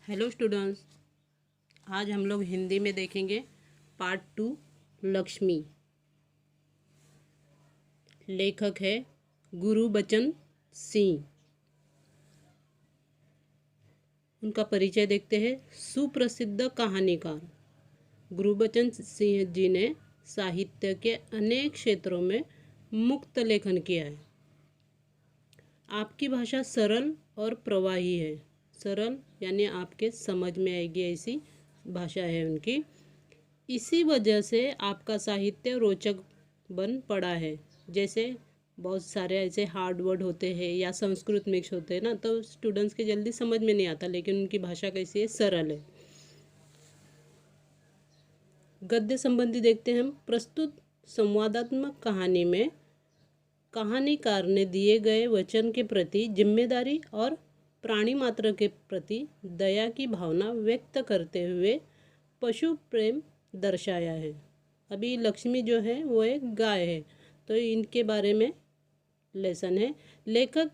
Hello students. आज हम लोग हिंदी में देखेंगे पार्ट 2 लक्ष्मी। लेखक है गुरुबचन सिंह। उनका परिचय देखते हैं। सुप्रसिद्ध कहानीकार गुरुबचन सिंह जी ने साहित्य के अनेक क्षेत्रों में मुक्त लेखन किया है। आपकी भाषा सरल और प्रवाही है। सरल यानी आपके समझ में आएगी ऐसी भाषा है उनकी। इसी वजह से आपका साहित्य रोचक बन पड़ा है। जैसे बहुत सारे ऐसे हार्ड वर्ड होते हैं या संस्कृत मिक्स होते हैं ना, तो स्टूडेंट्स के जल्दी समझ में नहीं आता, लेकिन उनकी भाषा कैसी है, सरल है। गद्य संबंधी देखते हैं हम। प्रस्तुत संवादात्मक कहानी में कहानीकार ने दिए गए वचन के प्रति जिम्मेदारी और प्राणी मात्र के प्रति दया की भावना व्यक्त करते हुए पशु प्रेम दर्शाया है। अभी लक्ष्मी जो है वो एक गाय है, तो इनके बारे में लेसन है। लेखक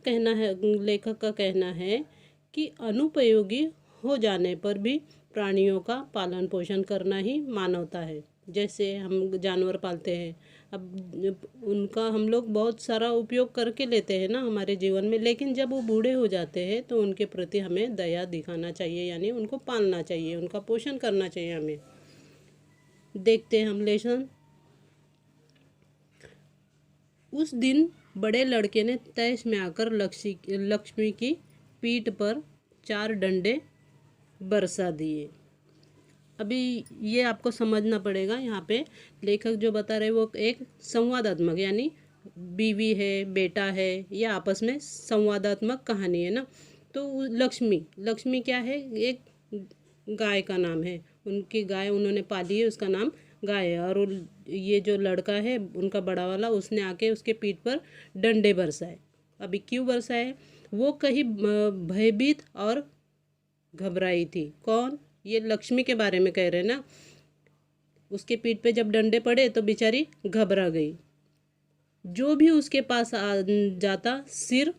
का कहना है कि अनुपयोगी हो जाने पर भी प्राणियों का पालन पोषण करना ही मानवता है। जैसे हम जानवर पालते हैं, अब उनका हम लोग बहुत सारा उपयोग करके लेते हैं ना हमारे जीवन में, लेकिन जब वो बूढ़े हो जाते हैं तो उनके प्रति हमें दया दिखाना चाहिए, यानी उनको पालना चाहिए, उनका पोषण करना चाहिए हमें। देखते हैं हम लेसन। उस दिन बड़े लड़के ने तैश में आकर लक्ष्मी की पीठ पर 4 डंडे बरसा दिए। अभी ये आपको समझना पड़ेगा। यहाँ पे लेखक जो बता रहे वो एक संवादात्मक, यानी बीवी है, बेटा है, या आपस में संवादात्मक कहानी है ना। तो लक्ष्मी क्या है, एक गाय का नाम है। उनकी गाय उन्होंने पाली है, उसका नाम गाय है। और ये जो लड़का है उनका बड़ा वाला, उसने आके उसके पीठ पर डंडे बरसाए। अभी क्यों बरसाए? वो कहीं भयभीत और घबराई थी। कौन? ये लक्ष्मी के बारे में कह रहे हैं ना। उसके पीठ पे जब डंडे पड़े तो बेचारी घबरा गई। जो भी उसके पास आ जाता सिर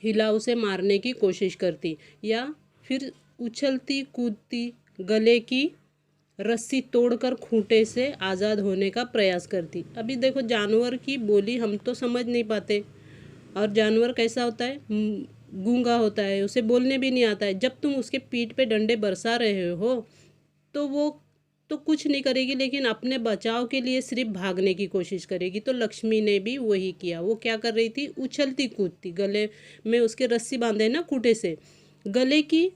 हिला उसे मारने की कोशिश करती, या फिर उछलती कूदती गले की रस्सी तोड़कर खूंटे से आज़ाद होने का प्रयास करती। अभी देखो, जानवर की बोली हम तो समझ नहीं पाते, और जानवर कैसा होता है, गूंगा होता है, उसे बोलने भी नहीं आता है। जब तुम उसके पीठ पे डंडे बरसा रहे हो तो वो तो कुछ नहीं करेगी, लेकिन अपने बचाव के लिए सिर्फ भागने की कोशिश करेगी। तो लक्ष्मी ने भी वही किया। वो क्या कर रही थी? उछलती कूदती, गले में उसके रस्सी बांधे ना खूंटे से, गले की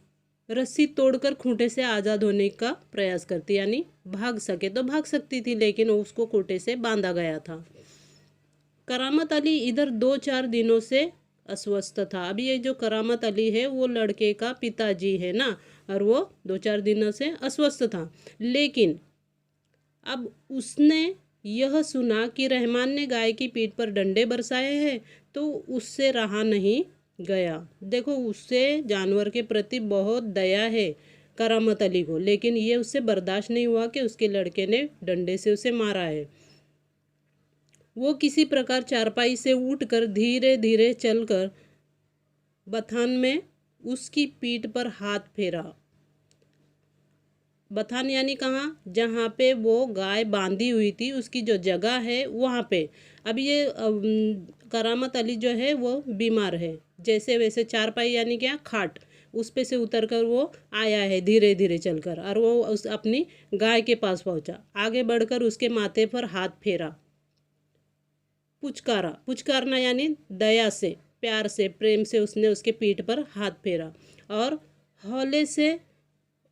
रस्सी तोड़कर खूंटे से आज़ाद होने का प्रयास करती, यानी भाग सके तो भाग सकती थी, लेकिन उसको खूंटे से बांधा गया था। करामत अली इधर 2-4 दिनों से अस्वस्थ था। अभी ये जो करामत अली है वो लड़के का पिताजी है ना, और वो 2-4 दिनों से अस्वस्थ था। लेकिन अब उसने यह सुना कि रहमान ने गाय की पीठ पर डंडे बरसाए हैं, तो उससे रहा नहीं गया। देखो, उससे जानवर के प्रति बहुत दया है करामत अली को, लेकिन ये उससे बर्दाश्त नहीं हुआ कि उसके लड़के ने डंडे से उसे मारा है। वो किसी प्रकार चारपाई से उठकर धीरे धीरे चलकर बथान में उसकी पीठ पर हाथ फेरा। बथान यानी कहाँ? जहाँ पे वो गाय बांधी हुई थी, उसकी जो जगह है वहाँ पे। अब ये करामत अली जो है वो बीमार है। जैसे वैसे चारपाई यानी क्या? खाट, उस पे से उतर कर वो आया है धीरे धीरे चलकर, और वो उस अपनी गाय के पास पहुँचा। आगे बढ़कर उसके माथे पर हाथ फेरा, पुचकारा। पुचकारना यानी दया से, प्यार से, प्रेम से उसने उसके पीठ पर हाथ फेरा, और हौले से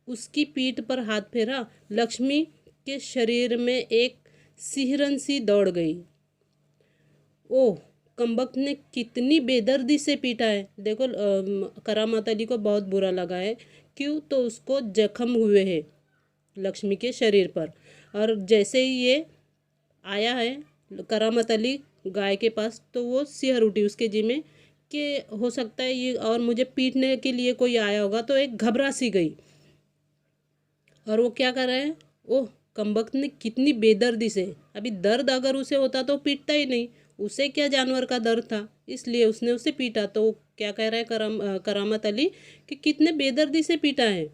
उसकी पीठ पर हाथ फेरा। लक्ष्मी के शरीर में एक सिहरन सी दौड़ गई। ओह, कमबख्त ने कितनी बेदर्दी से पीटा है। देखो, करामत अली को बहुत बुरा लगा है। क्यों? तो उसको जख्म हुए हैं लक्ष्मी के शरीर पर। और जैसे ही ये आया है करामत अली गाय के पास, तो वो सिहर उठी उसके जी में कि हो सकता है ये और मुझे पीटने के लिए कोई आया होगा। तो एक घबरा सी गई, और वो क्या कर रहा है? ओह, कमबख्त ने कितनी बेदर्दी से, अभी दर्द अगर उसे होता तो पीटता ही नहीं, उसे क्या जानवर का डर था, इसलिए उसने उसे पीटा। तो क्या कह रहा है करामत अली कि कितने बेदर्दी से पीटा है।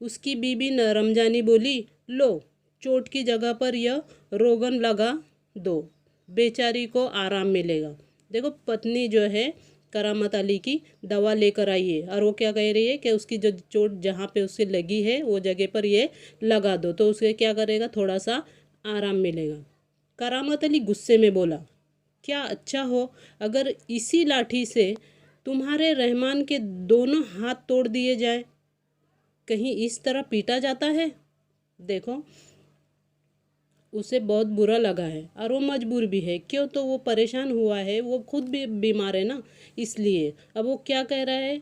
उसकी बीबी रमजानी बोली, लो चोट की जगह पर यह रोगन लगा दो, बेचारी को आराम मिलेगा। देखो पत्नी जो है करामत अली की दवा लेकर आई है और वो क्या कह रही है कि उसकी जो चोट जहाँ पे उससे लगी है वो जगह पर ये लगा दो, तो उसे क्या करेगा, थोड़ा सा आराम मिलेगा। करामत अली गुस्से में बोला, क्या अच्छा हो अगर इसी लाठी से तुम्हारे रहमान के दोनों हाथ तोड़ दिए जाए, कहीं इस तरह पीटा जाता है। देखो उसे बहुत बुरा लगा है और वो मजबूर भी है, क्यों, तो वो परेशान हुआ है, वो खुद भी बीमार है ना, इसलिए अब वो क्या कह रहा है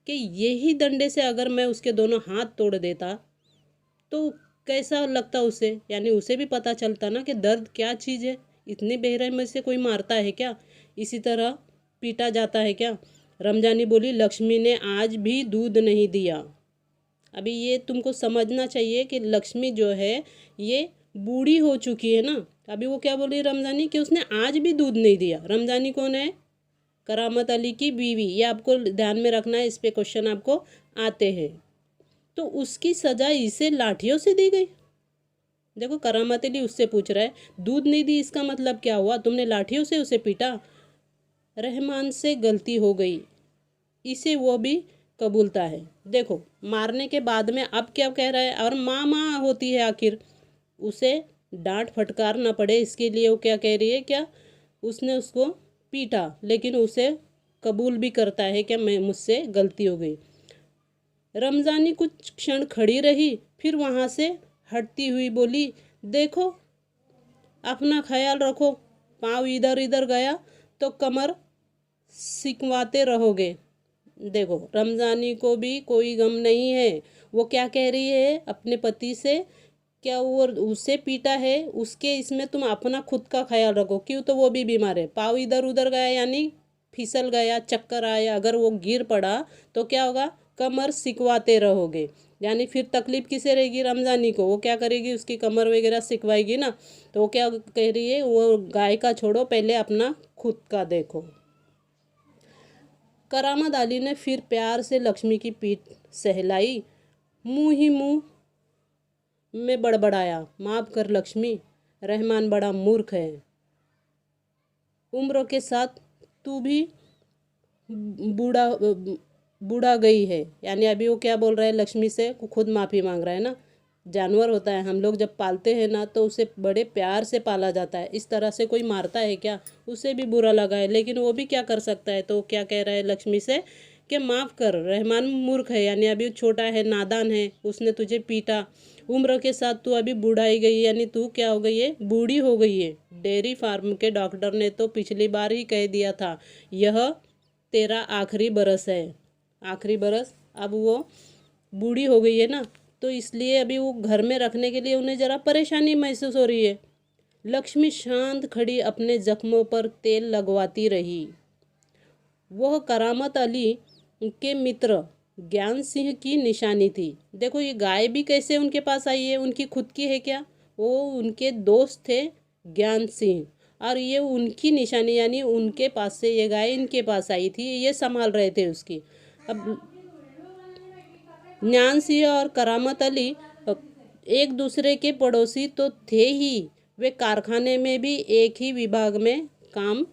कि यही डंडे से अगर मैं उसके दोनों हाथ तोड़ देता तो कैसा लगता उसे, यानी उसे भी पता चलता ना कि दर्द क्या चीज़ है। इतनी बेरहमी से कोई मारता है क्या, इसी तरह पीटा जाता है क्या। रमजानी बोली, लक्ष्मी ने आज भी दूध नहीं दिया। अभी ये तुमको समझना चाहिए कि लक्ष्मी जो है ये बूढ़ी हो चुकी है ना। अभी वो क्या बोली रमजानी कि उसने आज भी दूध नहीं दिया। रमजानी कौन है, करामत अली की बीवी, ये आपको ध्यान में रखना है, इस पे क्वेश्चन आपको आते हैं। तो उसकी सजा इसे लाठियों से दी गई। देखो करामत अली उससे पूछ रहा है, दूध नहीं दी इसका मतलब क्या हुआ, तुमने लाठियों से उसे पीटा। रहमान से गलती हो गई, इसे वो भी कबूलता है। देखो मारने के बाद में अब क्या कह रहा है, और माँ माँ होती है आखिर, उसे डांट फटकार ना पड़े इसके लिए वो क्या कह रही है, क्या उसने उसको पीटा, लेकिन उसे कबूल भी करता है कि मैं मुझसे गलती हो गई। रमजानी कुछ क्षण खड़ी रही, फिर वहाँ से हटती हुई बोली, देखो अपना ख्याल रखो, पाँव इधर इधर गया तो कमर सिकवाते रहोगे। देखो रमजानी को भी कोई गम नहीं है, वो क्या कह रही है अपने पति से, क्या वो उसे पीटा है, उसके इसमें तुम अपना खुद का ख्याल रखो, क्यों, तो वो भी बीमार है। पाँव इधर उधर गया यानी फिसल गया, चक्कर आया, अगर वो गिर पड़ा तो क्या होगा, कमर सिकवाते रहोगे, यानी फिर तकलीफ किसे रहेगी, रमजानी को। वो क्या करेगी, उसकी कमर वगैरह सिकवाएगी ना। तो वो क्या कह रही है, वो गाय का छोड़ो, पहले अपना खुद का देखो। करामत अली ने फिर प्यार से लक्ष्मी की पीठ सहलाई, मुँह ही मुँह में बड़बड़ाया, माफ़ कर लक्ष्मी, रहमान बड़ा मूर्ख है, उम्र के साथ तू भी बूढ़ा बूढ़ा गई है। यानी अभी वो क्या बोल रहा है लक्ष्मी से, खुद माफ़ी मांग रहा है ना। जानवर होता है, हम लोग जब पालते हैं ना तो उसे बड़े प्यार से पाला जाता है, इस तरह से कोई मारता है क्या, उसे भी बुरा लगा है, लेकिन वो भी क्या कर सकता है। तो क्या कह रहा है लक्ष्मी से कि माफ़ कर, रहमान मूर्ख है, यानी अभी छोटा है, नादान है, उसने तुझे पीटा, उम्र के साथ तू अभी बूढ़ाई गई, यानी तू क्या हो गई है, बूढ़ी हो गई है। डेयरी फार्म के डॉक्टर ने तो पिछली बार ही कह दिया था यह तेरा आखिरी बरस है, आखिरी बरस। अब वो बूढ़ी हो गई है ना, तो इसलिए अभी वो घर में रखने के लिए उन्हें ज़रा परेशानी महसूस हो रही है। लक्ष्मी शांत खड़ी अपने जख्मों पर तेल लगवाती रही। वह करामत अली के मित्र ज्ञान सिंह की निशानी थी। देखो ये गाय भी कैसे उनके पास आई है, उनकी खुद की है क्या, वो उनके दोस्त थे ज्ञान सिंह, और ये उनकी निशानी, यानी उनके पास से ये गाय इनके पास आई थी, ये संभाल रहे थे उसकी। अब ज्ञान सिंह और करामत अली एक दूसरे के पड़ोसी तो थे ही, वे कारखाने में भी एक ही विभाग में काम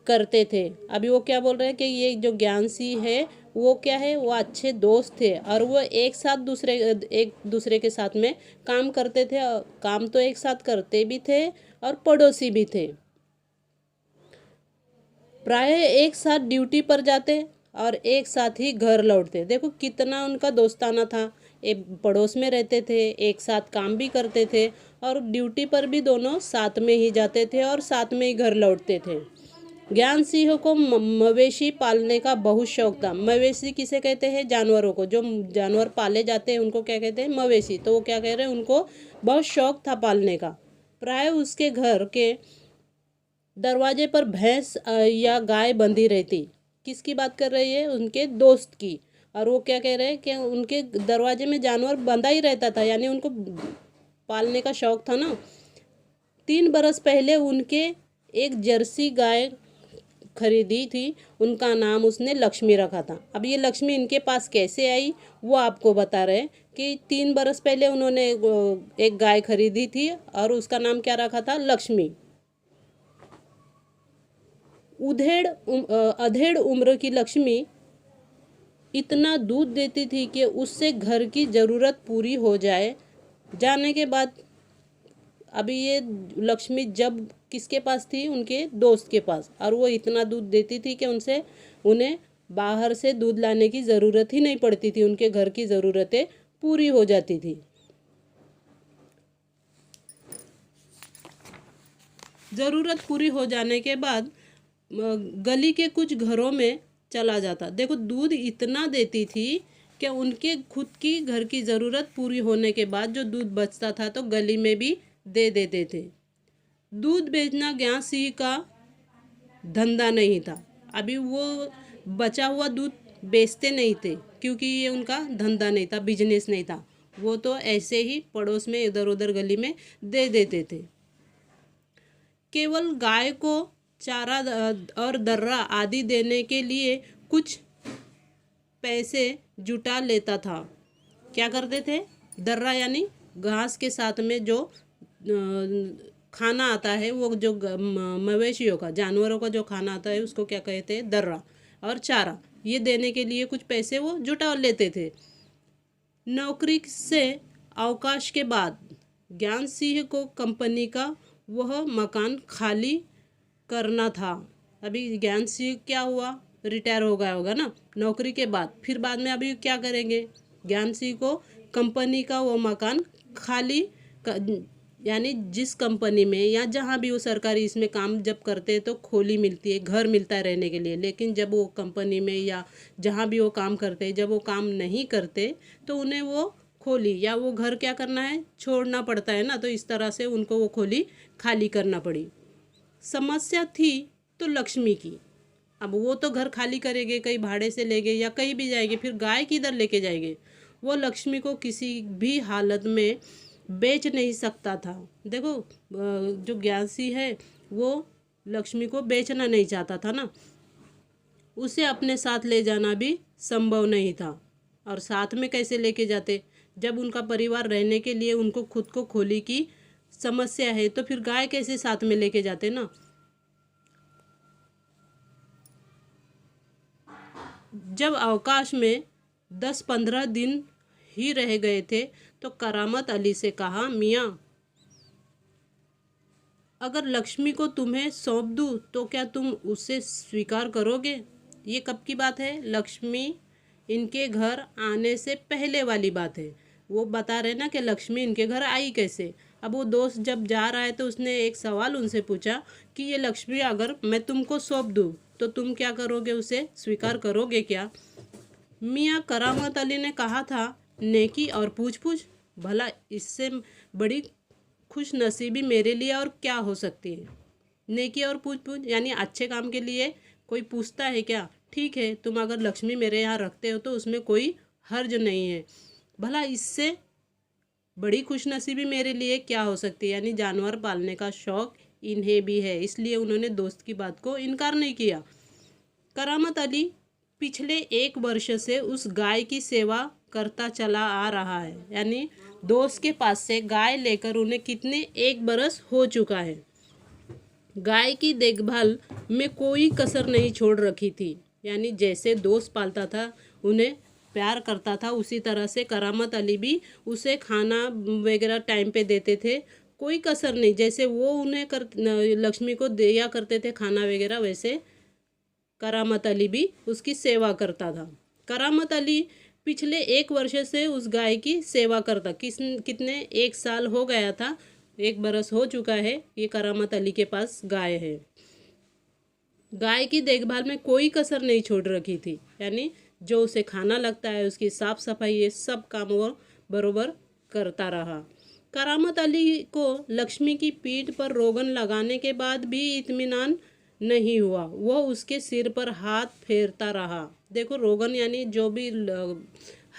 करते थे। अभी वो क्या बोल रहे हैं कि ये जो ज्ञान सिंह है वो क्या है, वो अच्छे दोस्त थे और वो एक साथ एक दूसरे के साथ में काम करते थे, काम तो एक साथ करते भी थे और पड़ोसी भी थे। प्राय एक साथ ड्यूटी पर जाते और एक साथ ही घर लौटते। देखो कितना उनका दोस्ताना था, एक पड़ोस में रहते थे, एक साथ काम भी करते थे और ड्यूटी पर भी दोनों साथ में ही जाते थे और साथ में ही घर लौटते थे। ज्ञान सिंह को मवेशी पालने का बहुत शौक था। मवेशी किसे कहते हैं, जानवरों को, जो जानवर पाले जाते हैं उनको क्या कहते हैं, मवेशी। तो वो क्या कह रहे हैं, उनको बहुत शौक था पालने का। प्राय उसके घर के दरवाजे पर भैंस या गाय बंधी रहती। किसकी बात कर रही है, उनके दोस्त की। और वो क्या कह रहे हैं कि उनके दरवाजे में जानवर बंधा ही रहता था, यानी उनको पालने का शौक था ना। 3 बरस पहले उनके एक जर्सी गाय खरीदी थी, उनका नाम उसने लक्ष्मी रखा था। अब ये लक्ष्मी इनके पास कैसे आई वो आपको बता रहे हैं कि 3 बरस पहले उन्होंने एक गाय खरीदी थी और उसका नाम क्या रखा था, लक्ष्मी। अधेड़ उम्र की लक्ष्मी इतना दूध देती थी कि उससे घर की ज़रूरत पूरी हो जाने के बाद, अभी ये लक्ष्मी जब किसके पास थी, उनके दोस्त के पास, और वो इतना दूध देती थी कि उन्हें बाहर से दूध लाने की ज़रूरत ही नहीं पड़ती थी, उनके घर की ज़रूरतें पूरी हो जाती थी। ज़रूरत पूरी हो जाने के बाद गली के कुछ घरों में चला जाता। देखो, दूध इतना देती थी कि उनके खुद की घर की ज़रूरत पूरी होने के बाद जो दूध बचता था तो गली में भी दे देते थे। दूध बेचना ज्ञान सिंह का धंधा नहीं था। अभी वो बचा हुआ दूध बेचते नहीं थे क्योंकि ये उनका धंधा नहीं था, बिजनेस नहीं था। वो तो ऐसे ही पड़ोस में इधर उधर गली में दे देते थे। केवल गाय को चारा और दर्रा आदि देने के लिए कुछ पैसे जुटा लेता था। क्या करते थे, दर्रा यानी घास के साथ में जो खाना आता है, वो जो मवेशियों का, जानवरों का जो खाना आता है उसको क्या कहते हैं, दर्रा, और चारा, ये देने के लिए कुछ पैसे वो जुटा लेते थे। नौकरी से अवकाश के बाद ज्ञान सिंह को कंपनी का वह मकान खाली करना था। अभी ज्ञान सिंह क्या हुआ, रिटायर हो गया होगा ना नौकरी के बाद, फिर बाद में अभी क्या करेंगे, ज्ञान सिंह को कंपनी का वो मकान खाली यानी जिस कंपनी में या जहाँ भी वो सरकारी इसमें काम जब करते हैं तो खोली मिलती है, घर मिलता है रहने के लिए, लेकिन जब वो कंपनी में या जहाँ भी वो काम करते हैं, जब वो काम नहीं करते तो उन्हें वो खोली या वो घर क्या करना है, छोड़ना पड़ता है ना, तो इस तरह से उनको वो खोली खाली करना पड़ी। समस्या थी तो लक्ष्मी की। अब वो तो घर खाली करेंगे, कहीं भाड़े से लेंगे या कहीं भी जाएंगे, फिर गाय किधर लेके जाएंगे। वो लक्ष्मी को किसी भी हालत में बेच नहीं सकता था। देखो, जो ज्ञासी है वो लक्ष्मी को बेचना नहीं चाहता था ना, उसे अपने साथ ले जाना भी संभव नहीं था। और साथ में कैसे लेके जाते, जब उनका परिवार रहने के लिए उनको खुद को खोली की समस्या है तो फिर गाय कैसे साथ में लेके जाते ना। जब अवकाश में 10-15 दिन ही रह गए थे तो करामत अली से कहा, मियाँ, अगर लक्ष्मी को तुम्हें सौंप दूँ तो क्या तुम उसे स्वीकार करोगे। ये कब की बात है, लक्ष्मी इनके घर आने से पहले वाली बात है। वो बता रहे ना कि लक्ष्मी इनके घर आई कैसे। अब वो दोस्त जब जा रहा है तो उसने एक सवाल उनसे पूछा कि ये लक्ष्मी अगर मैं तुमको सौंप दूँ तो तुम क्या करोगे, उसे स्वीकार करोगे क्या। मियाँ करामत अली ने कहा था, नेकी और पूछ पूछ, भला इससे बड़ी खुश नसीबी मेरे लिए और क्या हो सकती है। नेकी और पूछ पूछ यानी अच्छे काम के लिए कोई पूछता है क्या। ठीक है, तुम अगर लक्ष्मी मेरे यहाँ रखते हो तो उसमें कोई हर्ज नहीं है, भला इससे बड़ी खुश नसीबी मेरे लिए क्या हो सकती है। यानी जानवर पालने का शौक़ इन्हें भी है, इसलिए उन्होंने दोस्त की बात को इनकार नहीं किया। करामत अली पिछले 1 वर्ष से उस गाय की सेवा करता चला आ रहा है। यानी दोस्त के पास से गाय लेकर उन्हें कितने 1 बरस हो चुका है। गाय की देखभाल में कोई कसर नहीं छोड़ रखी थी। यानी जैसे दोस्त पालता था, उन्हें प्यार करता था, उसी तरह से करामत अली भी उसे खाना वगैरह टाइम पे देते थे, कोई कसर नहीं। जैसे वो उन्हें लक्ष्मी को दिया करते थे खाना वगैरह, वैसे करामत अली भी उसकी सेवा करता था। करामत अली पिछले 1 वर्ष से उस गाय की सेवा करता। कितने 1 साल हो गया था, 1 बरस हो चुका है, ये करामत अली के पास गाय है। गाय की देखभाल में कोई कसर नहीं छोड़ रखी थी। यानी जो उसे खाना लगता है, उसकी साफ सफाई, ये सब काम वो बरोबर करता रहा। करामत अली को लक्ष्मी की पीठ पर रोगन लगाने के बाद भी इत्मीनान नहीं हुआ। वह उसके सिर पर हाथ फेरता रहा। देखो, रोगन यानी जो भी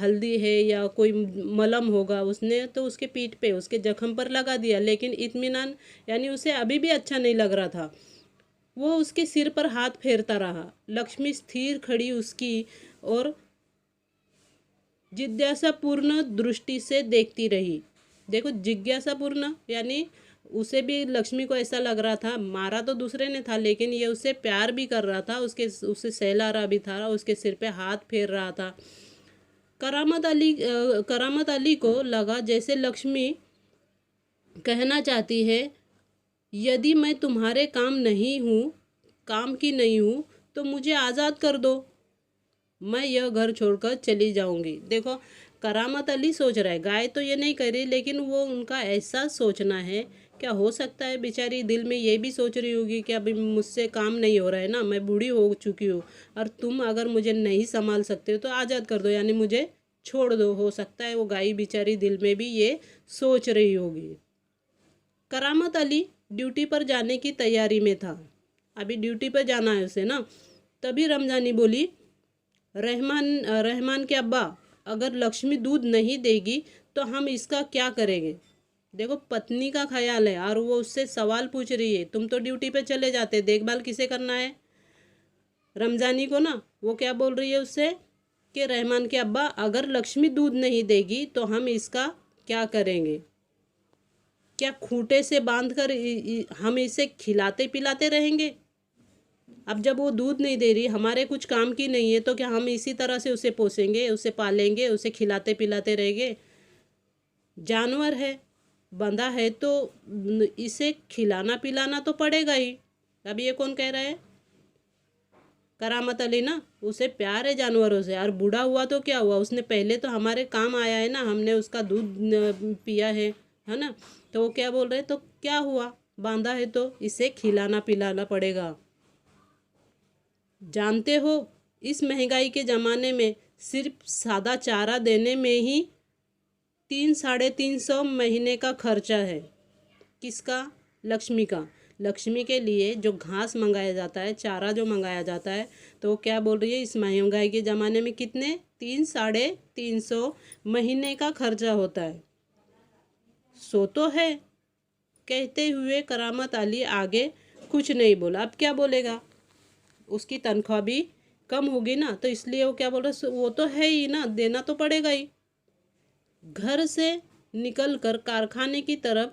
हल्दी है या कोई मलम होगा, उसने तो उसके पीठ पे उसके जख्म पर लगा दिया, लेकिन इत्मीनान यानी उसे अभी भी अच्छा नहीं लग रहा था। वो उसके सिर पर हाथ फेरता रहा। लक्ष्मी स्थिर खड़ी उसकी और जिज्ञासापूर्ण दृष्टि से देखती रही। देखो, जिज्ञासापूर्ण यानी उसे भी, लक्ष्मी को ऐसा लग रहा था, मारा तो दूसरे ने था लेकिन ये उससे प्यार भी कर रहा था, उसे सहला रहा भी था, उसके सिर पे हाथ फेर रहा था। करामत अली को लगा जैसे लक्ष्मी कहना चाहती है, यदि मैं तुम्हारे काम की नहीं हूँ तो मुझे आज़ाद कर दो, मैं यह घर छोड़कर चली जाऊंगी। देखो, करामत अली सोच रहा है, गाय तो ये नहीं कर रही लेकिन वो उनका ऐसा सोचना है। क्या हो सकता है बेचारी दिल में ये भी सोच रही होगी कि अभी मुझसे काम नहीं हो रहा है ना, मैं बूढ़ी हो चुकी हूँ, और तुम अगर मुझे नहीं संभाल सकते हो तो आज़ाद कर दो, यानी मुझे छोड़ दो। हो सकता है वो गाय बेचारी दिल में भी ये सोच रही होगी। करामत अली ड्यूटी पर जाने की तैयारी में था, अभी ड्यूटी पर जाना है उसे ना। तभी रमजानी बोली, रहमान के अब्बा, अगर लक्ष्मी दूध नहीं देगी तो हम इसका क्या करेंगे। देखो, पत्नी का ख्याल है और वो उससे सवाल पूछ रही है, तुम तो ड्यूटी पे चले जाते, देखभाल किसे करना है। रमजानी को ना, वो क्या बोल रही है उससे कि रहमान के अब्बा, अगर लक्ष्मी दूध नहीं देगी तो हम इसका क्या करेंगे। क्या खूंटे से बांधकर हम इसे खिलाते पिलाते रहेंगे। अब जब वो दूध नहीं दे रही, हमारे कुछ काम की नहीं है, तो क्या हम इसी तरह से उसे पोसेंगे, उसे पालेंगे, उसे खिलाते पिलाते रहेंगे। जानवर है, बंधा है, तो इसे खिलाना पिलाना तो पड़ेगा ही। अब ये कौन कह रहा है, करामत अली ना। उसे प्यार है जानवरों से, और बूढ़ा हुआ तो क्या हुआ, उसने पहले तो हमारे काम आया है ना, हमने उसका दूध पिया है ना। तो वो क्या बोल रहे, तो क्या हुआ, बांधा है तो इसे खिलाना पिलाना पड़ेगा। जानते हो, इस महंगाई के ज़माने में सिर्फ सादा चारा देने में ही 300-350 महीने का खर्चा है। किसका, लक्ष्मी का। लक्ष्मी के लिए जो घास मंगाया जाता है, चारा जो मंगाया जाता है, तो वो क्या बोल रही है, इस महंगाई के ज़माने में कितने, 300-350 महीने का खर्चा होता है। सो तो है। कहते हुए करामत अली आगे कुछ नहीं बोला। अब क्या बोलेगा, उसकी तनख्वाह भी कम होगी ना, तो इसलिए वो क्या बोल रहा है, वो तो है ही ना, देना तो पड़ेगा ही। घर से निकलकर कारखाने की तरफ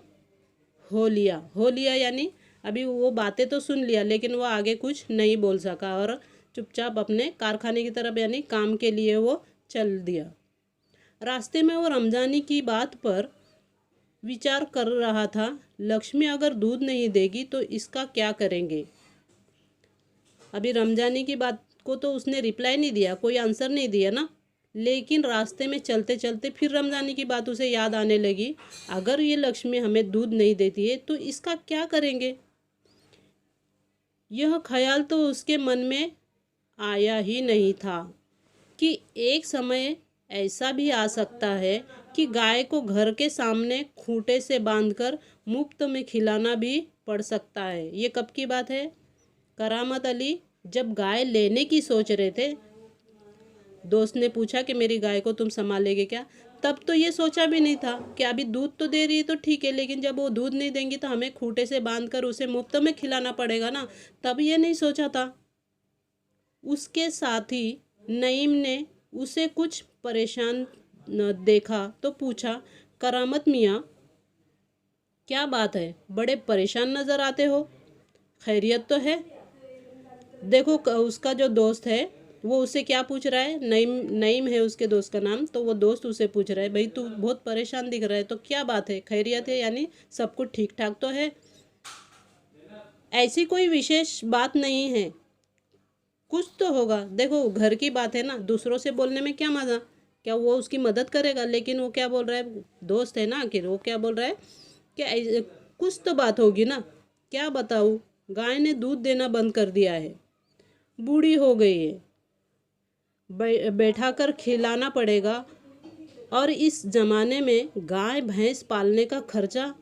हो लिया यानी अभी वो बातें तो सुन लिया लेकिन वो आगे कुछ नहीं बोल सका और चुपचाप अपने कारखाने की तरफ यानी काम के लिए वो चल दिया। रास्ते में वो रमजानी की बात पर विचार कर रहा था, लक्ष्मी अगर दूध नहीं देगी तो इसका क्या करेंगे। अभी रमजानी की बात को तो उसने रिप्लाई नहीं दिया, कोई आंसर नहीं दिया ना, लेकिन रास्ते में चलते चलते फिर रमजानी की बात उसे याद आने लगी, अगर ये लक्ष्मी हमें दूध नहीं देती है तो इसका क्या करेंगे। यह ख्याल तो उसके मन में आया ही नहीं था कि एक समय ऐसा भी आ सकता है कि गाय को घर के सामने खूंटे से बांधकर मुफ्त में खिलाना भी पड़ सकता है। ये कब की बात है, करामत अली जब गाय लेने की सोच रहे थे। दोस्त ने पूछा कि मेरी गाय को तुम संभालेगे क्या। तब तो ये सोचा भी नहीं था कि अभी दूध तो दे रही है तो ठीक है, लेकिन जब वो दूध नहीं देंगी तो हमें खूंटे से बांधकर उसे मुफ्त में खिलाना पड़ेगा ना, तब ये नहीं सोचा था। उसके साथ ही नईम ने उसे कुछ परेशान देखा तो पूछा, करामत मियाँ, क्या बात है, बड़े परेशान नज़र आते हो, खैरियत तो है। देखो, उसका जो दोस्त है वो उसे क्या पूछ रहा है, नईम है उसके दोस्त का नाम, तो वो दोस्त उसे पूछ रहा है, भाई तू बहुत परेशान दिख रहा है, तो क्या बात है, खैरियत है, यानी सब कुछ ठीक ठाक तो है। ऐसी कोई विशेष बात नहीं है, कुछ तो होगा। देखो, घर की बात है ना, दूसरों से बोलने में क्या मज़ा, क्या वो उसकी मदद करेगा, लेकिन वो क्या बोल रहा है, दोस्त है ना आखिर, वो क्या बोल रहा है कि कुछ तो बात होगी ना। क्या बताऊँ, गाय ने दूध देना बंद कर दिया है, बूढ़ी हो गई है, बैठा कर खिलाना पड़ेगा, और इस ज़माने में गाय भैंस पालने का खर्चा,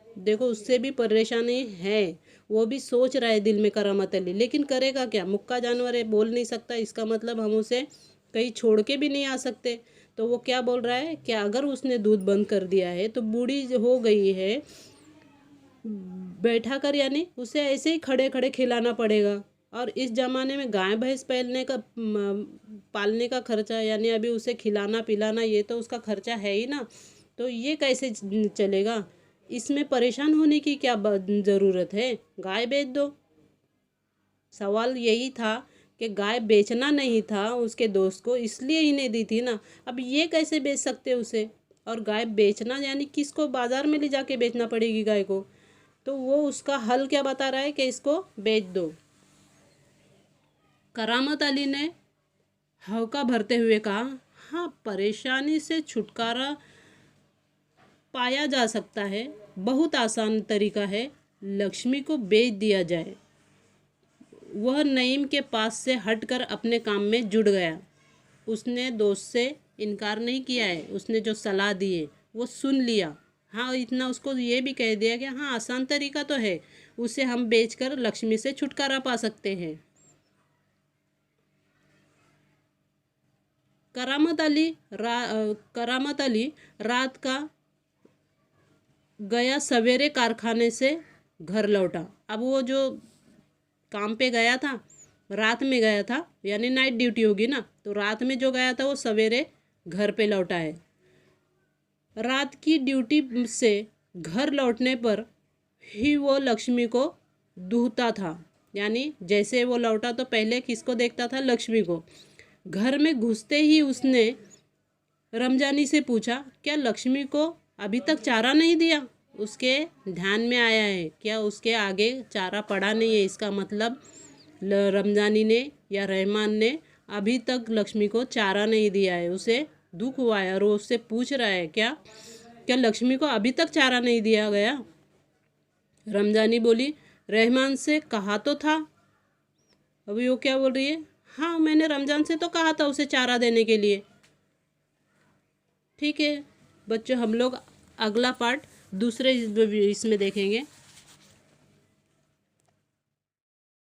देखो उससे भी परेशानी है। वो भी सोच रहा है दिल में करामत अली, लेकिन करेगा क्या, मुक्का जानवर है, बोल नहीं सकता, इसका मतलब हम उसे कहीं छोड़ के भी नहीं आ सकते। तो वो क्या बोल रहा है कि अगर उसने दूध बंद कर दिया है तो बूढ़ी हो गई है, बैठा कर यानी उसे ऐसे ही खड़े खड़े खिलाना पड़ेगा। और इस ज़माने में गाय भैंस पालने का खर्चा, यानी अभी उसे खिलाना पिलाना, ये तो उसका खर्चा है ही ना, तो ये कैसे चलेगा? इसमें परेशान होने की क्या ज़रूरत है, गाय बेच दो। सवाल यही था कि गाय बेचना नहीं था उसके दोस्त को, इसलिए ही नहीं दी थी ना। अब ये कैसे बेच सकते उसे? और गाय बेचना यानी किसको? बाज़ार में ले जाके बेचना पड़ेगी गाय को। तो वो उसका हल क्या बता रहा है कि इसको बेच दो। करामत अली ने हौका भरते हुए कहा, हाँ, परेशानी से छुटकारा पाया जा सकता है। बहुत आसान तरीका है, लक्ष्मी को बेच दिया जाए। वह नईम के पास से हटकर अपने काम में जुट गया। उसने दोस्त से इनकार नहीं किया है, उसने जो सलाह दी है वो सुन लिया। हाँ, इतना उसको ये भी कह दिया कि हाँ, आसान तरीका तो है, उसे हम बेचकर लक्ष्मी से छुटकारा पा सकते हैं। करामत अली रात का गया, सवेरे कारखाने से घर लौटा। अब वो जो काम पे गया था, रात में गया था, यानी नाइट ड्यूटी होगी ना, तो रात में जो गया था वो सवेरे घर पे लौटा है। रात की ड्यूटी से घर लौटने पर ही वो लक्ष्मी को दूहता था। यानी जैसे वो लौटा तो पहले किसको देखता था? लक्ष्मी को। घर में घुसते ही उसने रमजानी से पूछा, क्या लक्ष्मी को अभी तक चारा नहीं दिया? उसके ध्यान में आया है क्या उसके आगे चारा पड़ा नहीं है, इसका मतलब रमजानी ने या रहमान ने अभी तक लक्ष्मी को चारा नहीं दिया है। उसे दुख हुआ है और वो उससे पूछ रहा है, क्या क्या लक्ष्मी को अभी तक चारा नहीं दिया गया? रमजानी बोली, रहमान से कहा तो था। अभी वो क्या बोल रही है? हाँ, मैंने रमजान से तो कहा था उसे चारा देने के लिए। ठीक है बच्चों, हम लोग अगला पार्ट दूसरे इसमें देखेंगे।